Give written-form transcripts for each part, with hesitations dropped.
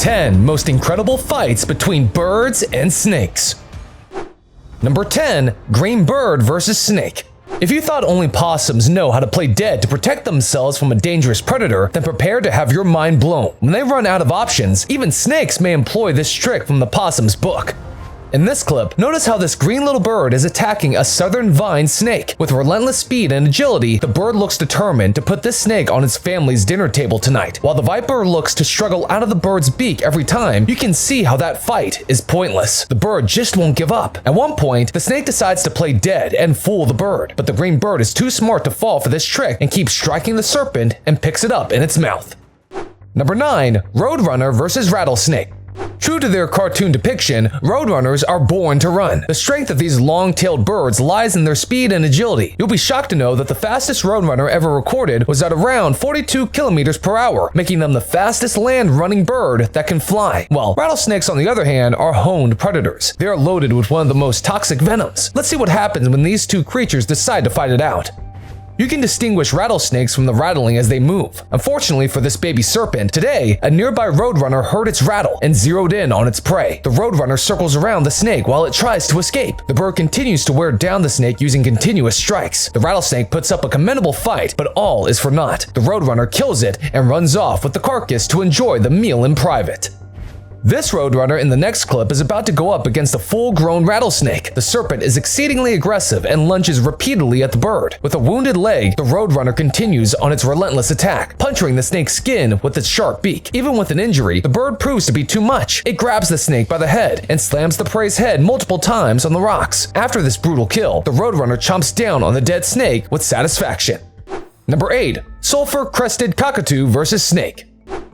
10 most incredible fights between birds and snakes. Number 10. Green bird versus snake. If you thought only possums know how to play dead to protect themselves from a dangerous predator, then prepare to have your mind blown. When they run out of options, even snakes may employ this trick from the possum's book. In this clip, notice how this green little bird is attacking a southern vine snake. With relentless speed and agility, the bird looks determined to put this snake on its family's dinner table tonight. While the viper looks to struggle out of the bird's beak every time, you can see how that fight is pointless. The bird just won't give up. At one point, the snake decides to play dead and fool the bird, but the green bird is too smart to fall for this trick and keeps striking the serpent and picks it up in its mouth. Number 9. Roadrunner versus rattlesnake. True to their cartoon depiction, roadrunners are born to run. The strength of these long-tailed birds lies in their speed and agility. You'll be shocked to know that the fastest roadrunner ever recorded was at around 42 kilometers per hour, making them the fastest land-running bird that can fly. While rattlesnakes, on the other hand, are honed predators. They are loaded with one of the most toxic venoms. Let's see what happens when these two creatures decide to fight it out. You can distinguish rattlesnakes from the rattling as they move. Unfortunately for this baby serpent, today, a nearby roadrunner heard its rattle and zeroed in on its prey. The roadrunner circles around the snake while it tries to escape. The bird continues to wear down the snake using continuous strikes. The rattlesnake puts up a commendable fight, but all is for naught. The roadrunner kills it and runs off with the carcass to enjoy the meal in private. This roadrunner in the next clip is about to go up against a full-grown rattlesnake. The serpent is exceedingly aggressive and lunges repeatedly at the bird. With a wounded leg, the roadrunner continues on its relentless attack, puncturing the snake's skin with its sharp beak. Even with an injury, the bird proves to be too much. It grabs the snake by the head and slams the prey's head multiple times on the rocks. After this brutal kill, the roadrunner chomps down on the dead snake with satisfaction. Number 8. Sulphur-Crested Cockatoo versus Snake.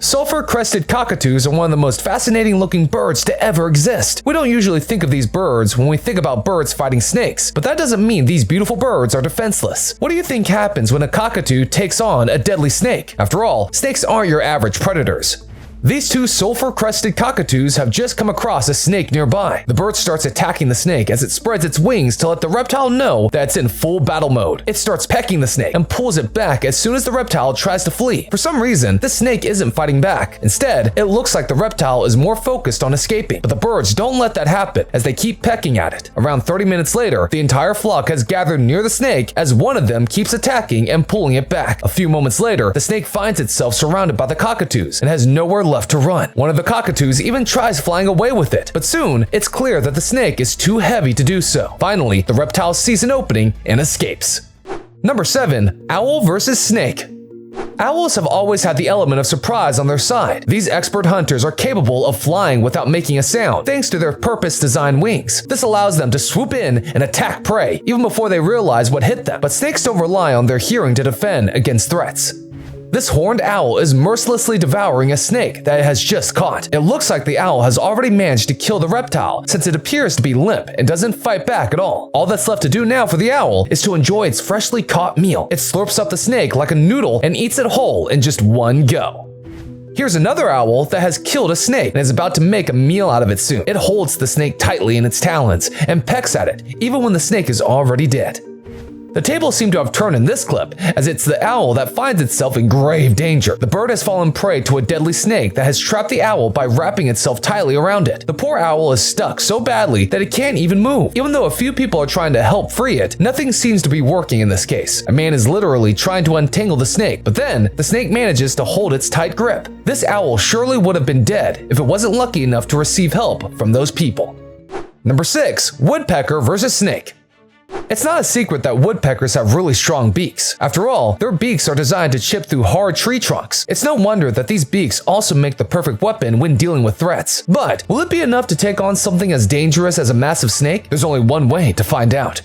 Sulphur-crested cockatoos are one of the most fascinating looking birds to ever exist. We don't usually think of these birds when we think about birds fighting snakes, but that doesn't mean these beautiful birds are defenseless. What do you think happens when a cockatoo takes on a deadly snake? After all, snakes aren't your average predators. These two sulphur-crested cockatoos have just come across a snake nearby. The bird starts attacking the snake as it spreads its wings to let the reptile know that it's in full battle mode. It starts pecking the snake and pulls it back as soon as the reptile tries to flee. For some reason, the snake isn't fighting back. Instead, it looks like the reptile is more focused on escaping. But the birds don't let that happen as they keep pecking at it. Around 30 minutes later, the entire flock has gathered near the snake as one of them keeps attacking and pulling it back. A few moments later, the snake finds itself surrounded by the cockatoos and has nowhere left to run. One of the cockatoos even tries flying away with it, but soon it's clear that the snake is too heavy to do so. Finally, the reptile sees an opening and escapes. Number 7. Owl versus Snake. Owls have always had the element of surprise on their side. These expert hunters are capable of flying without making a sound, thanks to their purpose-designed wings. This allows them to swoop in and attack prey, even before they realize what hit them. But snakes don't rely on their hearing to defend against threats. This horned owl is mercilessly devouring a snake that it has just caught. It looks like the owl has already managed to kill the reptile, since it appears to be limp and doesn't fight back at all. All that's left to do now for the owl is to enjoy its freshly caught meal. It slurps up the snake like a noodle and eats it whole in just one go. Here's another owl that has killed a snake and is about to make a meal out of it soon. It holds the snake tightly in its talons and pecks at it, even when the snake is already dead. The tables seem to have turned in this clip, as it's the owl that finds itself in grave danger. The bird has fallen prey to a deadly snake that has trapped the owl by wrapping itself tightly around it. The poor owl is stuck so badly that it can't even move. Even though a few people are trying to help free it, nothing seems to be working in this case. A man is literally trying to untangle the snake, but then the snake manages to hold its tight grip. This owl surely would have been dead if it wasn't lucky enough to receive help from those people. Number 6. Woodpecker versus Snake. It's not a secret that woodpeckers have really strong beaks. After all, their beaks are designed to chip through hard tree trunks. It's no wonder that these beaks also make the perfect weapon when dealing with threats. But will it be enough to take on something as dangerous as a massive snake? There's only one way to find out.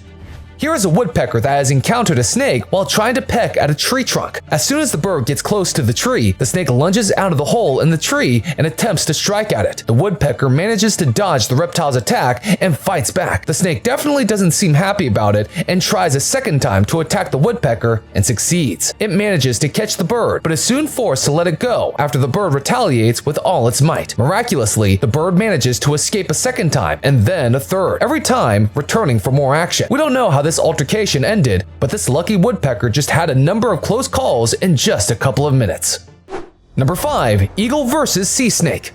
Here is a woodpecker that has encountered a snake while trying to peck at a tree trunk. As soon as the bird gets close to the tree, the snake lunges out of the hole in the tree and attempts to strike at it. The woodpecker manages to dodge the reptile's attack and fights back. The snake definitely doesn't seem happy about it and tries a second time to attack the woodpecker and succeeds. It manages to catch the bird, but is soon forced to let it go after the bird retaliates with all its might. Miraculously, the bird manages to escape a second time and then a third, every time returning for more action. We don't know how this altercation ended, but this lucky woodpecker just had a number of close calls in just a couple of minutes. Number 5. Eagle versus Sea Snake.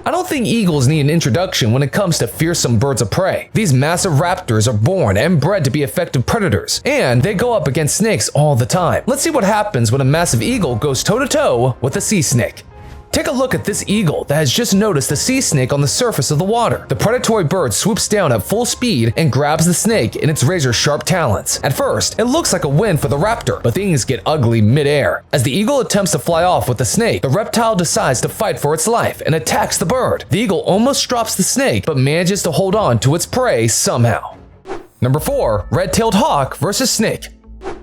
I don't think eagles need an introduction when it comes to fearsome birds of prey. These massive raptors are born and bred to be effective predators, and they go up against snakes all the time. Let's see what happens when a massive eagle goes toe-to-toe with a sea snake. Take a look at this eagle that has just noticed a sea snake on the surface of the water. The predatory bird swoops down at full speed and grabs the snake in its razor-sharp talons. At first, it looks like a win for the raptor, but things get ugly mid-air. As the eagle attempts to fly off with the snake, the reptile decides to fight for its life and attacks the bird. The eagle almost drops the snake, but manages to hold on to its prey somehow. Number 4. Red-tailed hawk versus snake.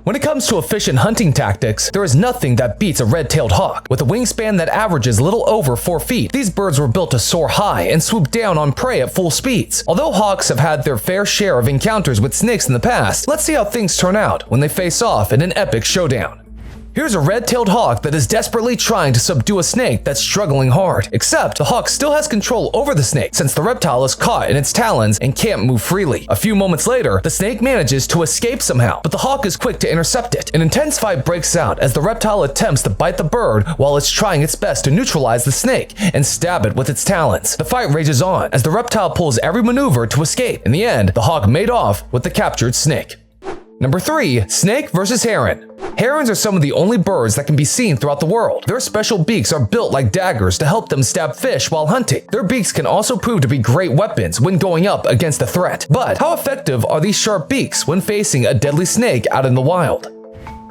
When it comes to efficient hunting tactics, there is nothing that beats a red-tailed hawk. With a wingspan that averages a little over 4 feet, these birds were built to soar high and swoop down on prey at full speeds. Although hawks have had their fair share of encounters with snakes in the past, let's see how things turn out when they face off in an epic showdown. Here's a red-tailed hawk that is desperately trying to subdue a snake that's struggling hard. Except the hawk still has control over the snake since the reptile is caught in its talons and can't move freely. A few moments later, the snake manages to escape somehow, but the hawk is quick to intercept it. An intense fight breaks out as the reptile attempts to bite the bird while it's trying its best to neutralize the snake and stab it with its talons. The fight rages on as the reptile pulls every maneuver to escape. In the end, the hawk made off with the captured snake. Number 3. Snake versus heron. Herons are some of the only birds that can be seen throughout the world. Their special beaks are built like daggers to help them stab fish while hunting. Their beaks can also prove to be great weapons when going up against a threat. But how effective are these sharp beaks when facing a deadly snake out in the wild?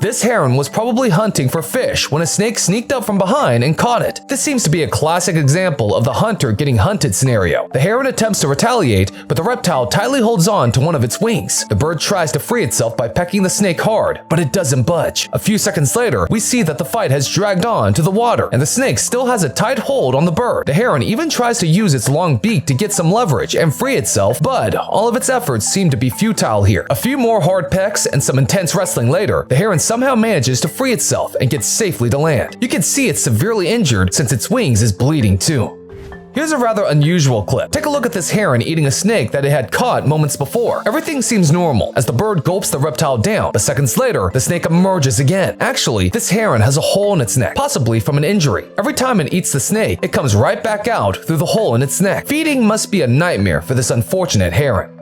This heron was probably hunting for fish when a snake sneaked up from behind and caught it. This seems to be a classic example of the hunter getting hunted scenario. The heron attempts to retaliate, but the reptile tightly holds on to one of its wings. The bird tries to free itself by pecking the snake hard, but it doesn't budge. A few seconds later, we see that the fight has dragged on to the water, and the snake still has a tight hold on the bird. The heron even tries to use its long beak to get some leverage and free itself, but all of its efforts seem to be futile here. A few more hard pecks and some intense wrestling later, the heron somehow manages to free itself and gets safely to land. You can see it's severely injured since its wings is bleeding too. Here's a rather unusual clip. Take a look at this heron eating a snake that it had caught moments before. Everything seems normal as the bird gulps the reptile down, but seconds later, the snake emerges again. Actually, this heron has a hole in its neck, possibly from an injury. Every time it eats the snake, it comes right back out through the hole in its neck. Feeding must be a nightmare for this unfortunate heron.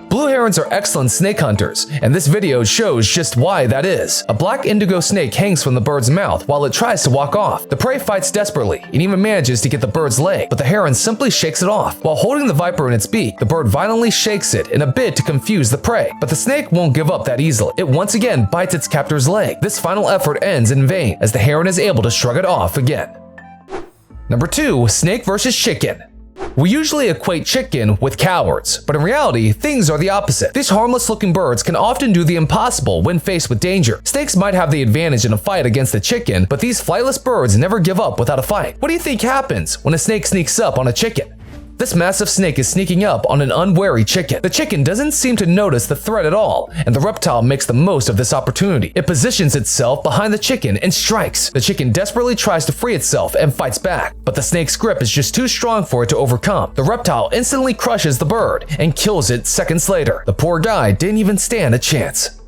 Blue herons are excellent snake hunters, and this video shows just why that is. A black indigo snake hangs from the bird's mouth while it tries to walk off. The prey fights desperately and even manages to get the bird's leg, but the heron simply shakes it off. While holding the viper in its beak, the bird violently shakes it in a bid to confuse the prey. But the snake won't give up that easily. It once again bites its captor's leg. This final effort ends in vain as the heron is able to shrug it off again. Number 2. Snake versus chicken. We usually equate chicken with cowards, but in reality, things are the opposite. These harmless-looking birds can often do the impossible when faced with danger. Snakes might have the advantage in a fight against the chicken, but these flightless birds never give up without a fight. What do you think happens when a snake sneaks up on a chicken? This massive snake is sneaking up on an unwary chicken. The chicken doesn't seem to notice the threat at all, and the reptile makes the most of this opportunity. It positions itself behind the chicken and strikes. The chicken desperately tries to free itself and fights back, but the snake's grip is just too strong for it to overcome. The reptile instantly crushes the bird and kills it seconds later. The poor guy didn't even stand a chance.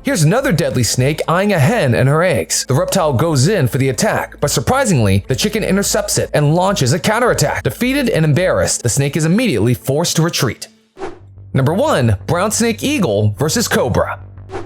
Here's another deadly snake eyeing a hen and her eggs. The reptile goes in for the attack, but surprisingly, the chicken intercepts it and launches a counterattack. Defeated and embarrassed, the snake is immediately forced to retreat. Number 1. Brown snake eagle versus cobra.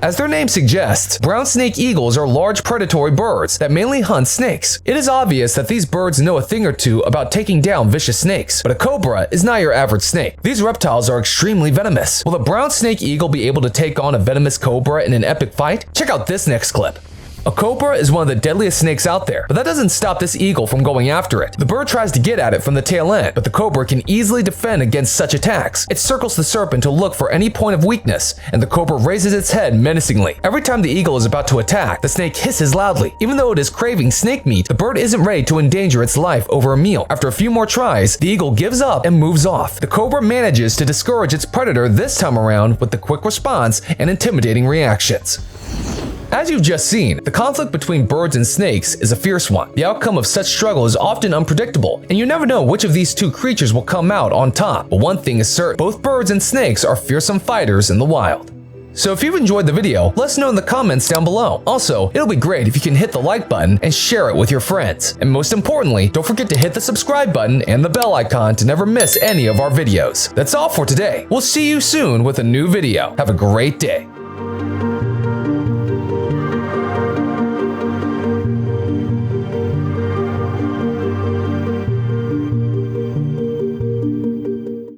As their name suggests, brown snake eagles are large predatory birds that mainly hunt snakes. It is obvious that these birds know a thing or two about taking down vicious snakes, but a cobra is not your average snake. These reptiles are extremely venomous. Will a brown snake eagle be able to take on a venomous cobra in an epic fight? Check out this next clip. A cobra is one of the deadliest snakes out there, but that doesn't stop this eagle from going after it. The bird tries to get at it from the tail end, but the cobra can easily defend against such attacks. It circles the serpent to look for any point of weakness, and the cobra raises its head menacingly. Every time the eagle is about to attack, the snake hisses loudly. Even though it is craving snake meat, the bird isn't ready to endanger its life over a meal. After a few more tries, the eagle gives up and moves off. The cobra manages to discourage its predator this time around with the quick response and intimidating reactions. As you've just seen, the conflict between birds and snakes is a fierce one. The outcome of such struggle is often unpredictable, and you never know which of these two creatures will come out on top. But one thing is certain, both birds and snakes are fearsome fighters in the wild. So if you've enjoyed the video, let us know in the comments down below. Also, it'll be great if you can hit the like button and share it with your friends. And most importantly, don't forget to hit the subscribe button and the bell icon to never miss any of our videos. That's all for today. We'll see you soon with a new video. Have a great day.